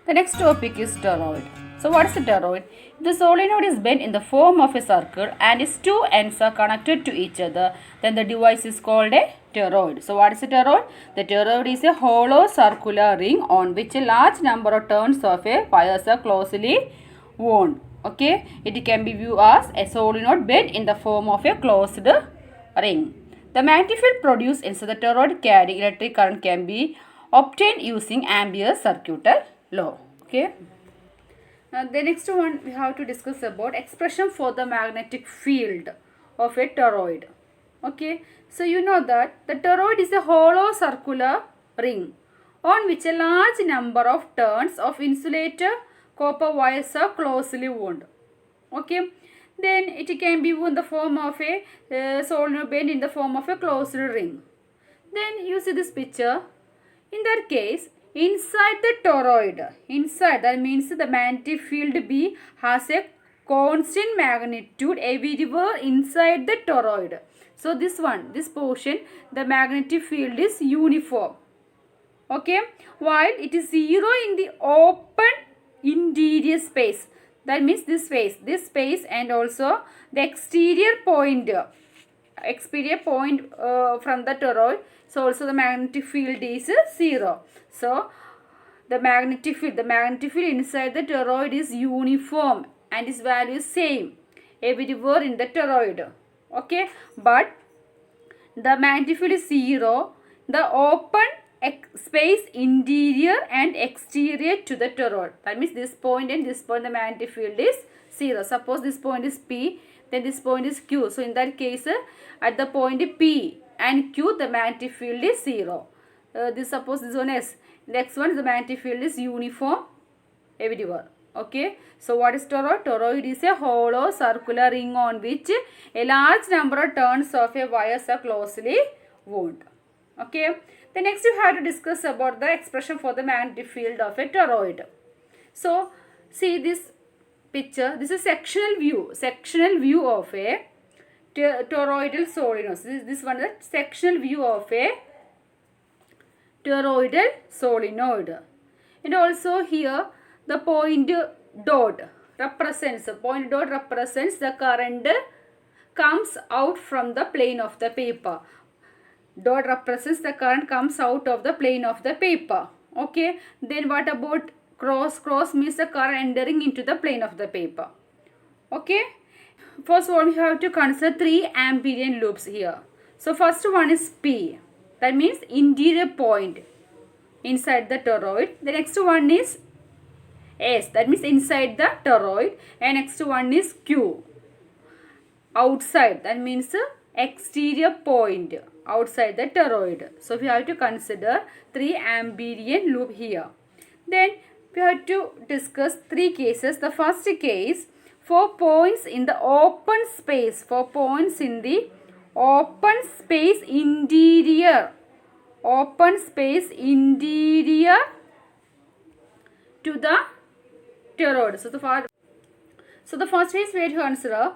The next topic is toroid. So what is a toroid? If the solenoid is bent in the form of a circle and its two ends are connected to each other, then the device is called a toroid. So what is a toroid? The toroid is a hollow circular ring on which a large number of turns of a wires are closely wound. Okay, it can be viewed as a solenoid bent in the form of a closed ring. The magnetic field produced inside the toroid carrying electric current can be obtained using Ampere's circuit law. Okay. Now the next one we have to discuss about expression for the magnetic field of a toroid. Okay. So you know that the toroid is a hollow circular ring on which a large number of turns of insulator copper wires are closely wound. Okay. Then it can be in the form of a solenoid bent in the form of a closed ring. Then you see this picture. In that case, inside the toroid, inside that means the magnetic field B has a constant magnitude everywhere inside the toroid. So this portion, the magnetic field is uniform. Okay, while it is zero in the open interior space. That means this space and also the exterior point from the toroid. So also the magnetic field is 0. So the magnetic field inside the toroid is uniform and its value is same everywhere in the toroid. Okay, but the magnetic field is 0. The open space interior and exterior to the toroid. That means this point and this point the magnetic field is 0. Suppose this point is P, then this point is Q. So in that case, at the point P and Q, the magnetic field is 0. Suppose this one S. Next one, the magnetic field is uniform everywhere. Okay. So what is toroid? Toroid is a hollow circular ring on which a large number of turns of a wires are closely wound. Okay. The next you have to discuss about the expression for the magnetic field of a toroid. So see this picture. This is sectional view of a toroidal solenoid. This one is the sectional view of a toroidal solenoid. And also here the point dot represents the current comes out from the plane of the paper. Dot represents the current comes out of the plane of the paper. Okay. Then what about cross? Cross means the current entering into the plane of the paper. Okay. First one we have to consider 3 Amperian loops here. So first one is P. That means interior point inside the toroid. The next one is S. That means inside the toroid. And next one is Q. Outside. That means exterior point outside the toroid. So we have to consider 3 Amperian loop here. Then we have to discuss 3 cases. The first case, 4 points in the open space. 4 points in the open space interior. Open space interior to the toroid. So the first case we have to consider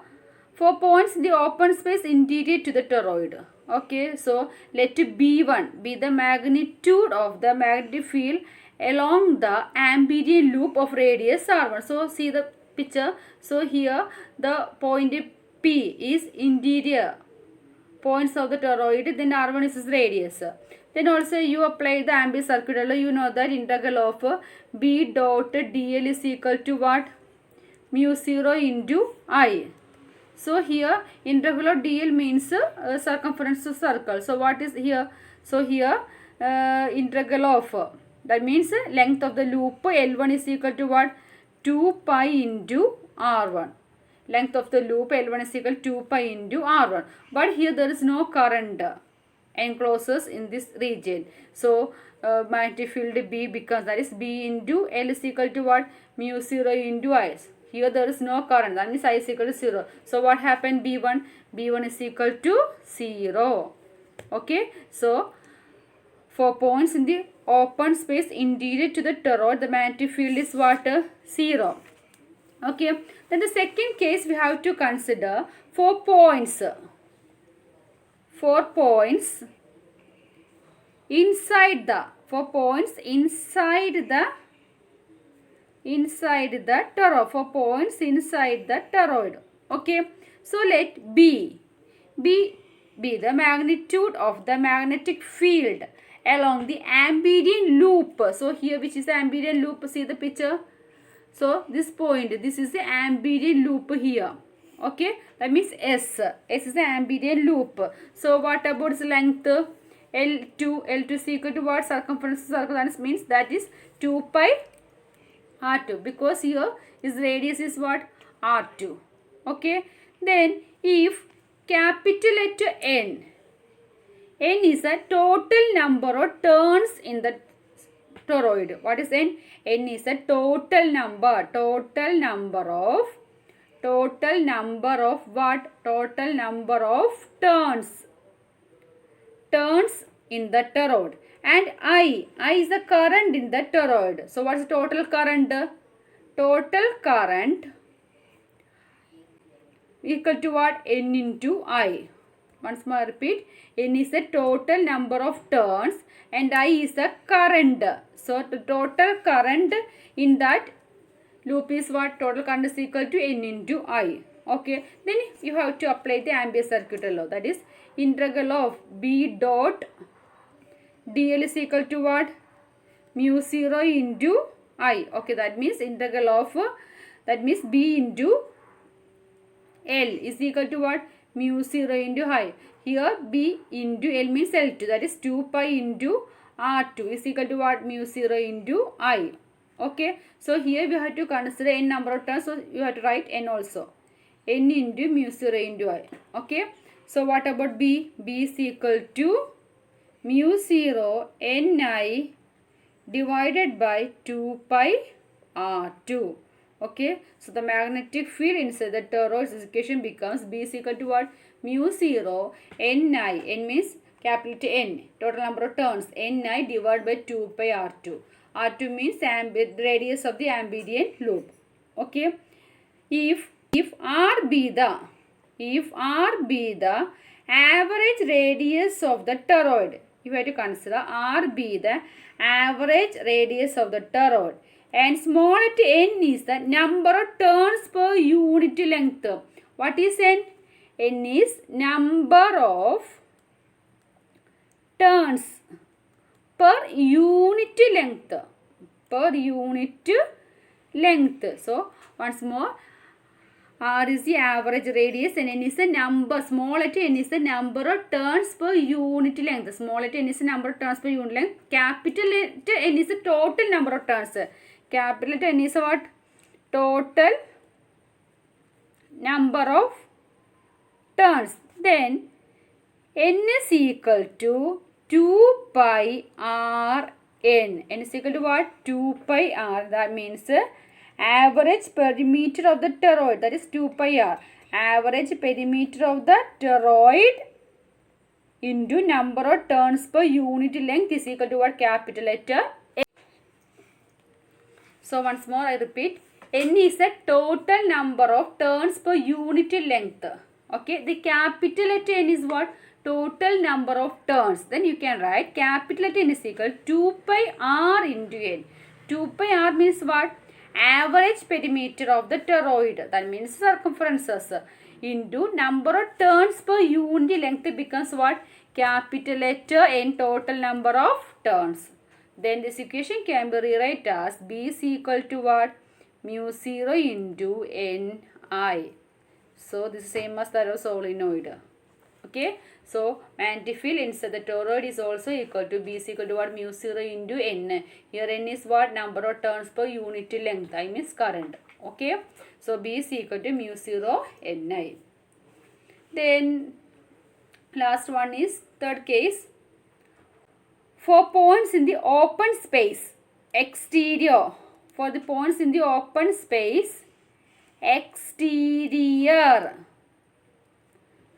4 points in the open space interior to the toroid. Okay, so let B1 be the magnitude of the magnetic field along the Amperian loop of radius R1. So see the picture. So here the point P is interior points of the toroid, then R1 is its radius. Then also you apply the Ampere's circuit law. You know that integral of B dot dl is equal to what? Mu 0 into I. So here integral of dl means circumference of circle. So what is here? So here integral of that means length of the loop L1 is equal to what? 2 pi into R1. Length of the loop L1 is equal to 2 pi into R1. But here there is no current encloses in this region. So magnetic field B becomes, that is B into L is equal to what? Mu 0 into I. Here there is no current. That means I is equal to 0. So what happened? B1? B1 is equal to 0. Okay. So 4 points in the open space interior to the toroid, the magnetic field is what? 0. Okay. Then the second case we have to consider 4 points. 4 points inside the inside the toroid, 4 points inside the toroid. Okay, so let B be the magnitude of the magnetic field along the ambient loop. So here, which is the ambient loop? See the picture. So this point, this is the ambient loop here. Okay, that means S. S is the ambient loop. So what about its length? L2. L2 is equal to what? Circumference of circle. That means that is 2 pi R2, because here is radius is what? R2. Okay. Then if capital letter N is a total number of turns in the toroid. What is N? N is a total number. Total number of what? Total number of turns. Turns in the toroid. And I is the current in the toroid. So what is the total current? Total current equal to what? N into I. Once more I repeat. N is the total number of turns and I is the current. So the total current in that loop is what? Total current is equal to N into I. Okay. Then you have to apply the Ampere's circuit law. That is integral of B dot dl is equal to what? Mu 0 into I. Okay. That means integral of B into L is equal to what? Mu 0 into I. Here B into L means L2. That is 2 pi into R2 is equal to what? Mu 0 into I. Okay. So here we have to consider n number of turns. So you have to write n also. N into mu 0 into I. Okay. So what about B? B is equal to mu 0 Ni divided by 2 pi R2. Okay. So the magnetic field inside the toroid's equation becomes B is equal to what? Mu 0 Ni. N means capital N. Total number of turns. Ni divided by 2 pi R2. R2 means radius of the ambient loop. Okay. If R be the average radius of the toroid, you have to consider R be the average radius of the toroid, and small at n is the number of turns per unit length. What is n? N is number of turns per unit length. So once more, R is the average radius and N is the number. Small at n is the number of turns per unit length. Small at n is the number of turns per unit length. Capital at n is the total number of turns. Capital at n is what? Total number of turns. Then n is equal to 2 pi r n. N is equal to what? 2 pi r. That means average perimeter of the toroid. That is 2 pi r. Average perimeter of the toroid into number of turns per unit length is equal to what? Capital letter N. So once more I repeat. N is the total number of turns per unit length. Okay. The capital letter N is what? Total number of turns. Then you can write capital letter N is equal to 2 pi r into N. 2 pi r means what? Average perimeter of the toroid. That means circumferences. Into number of turns per unit length becomes what? Capital letter N, total number of turns. Then this equation can be rewrite as B is equal to what? Mu 0 into Ni. So this is same as that of solenoid. Okay. So magnetic field inside the toroid is also equal to B is equal to what? Mu 0 into N. Here N is what? Number of turns per unit length. I means current. Okay. So B is equal to mu 0 Ni. Then last one is third case. For points in the open space exterior. For the points in the open space exterior.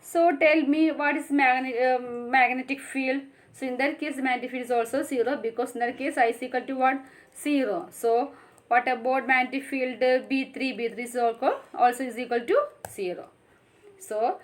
So tell me what is magnetic field. So in that case magnetic field is also 0, because in that case I is equal to what? 0. So what about magnetic field B3? B3 is also is equal to 0. So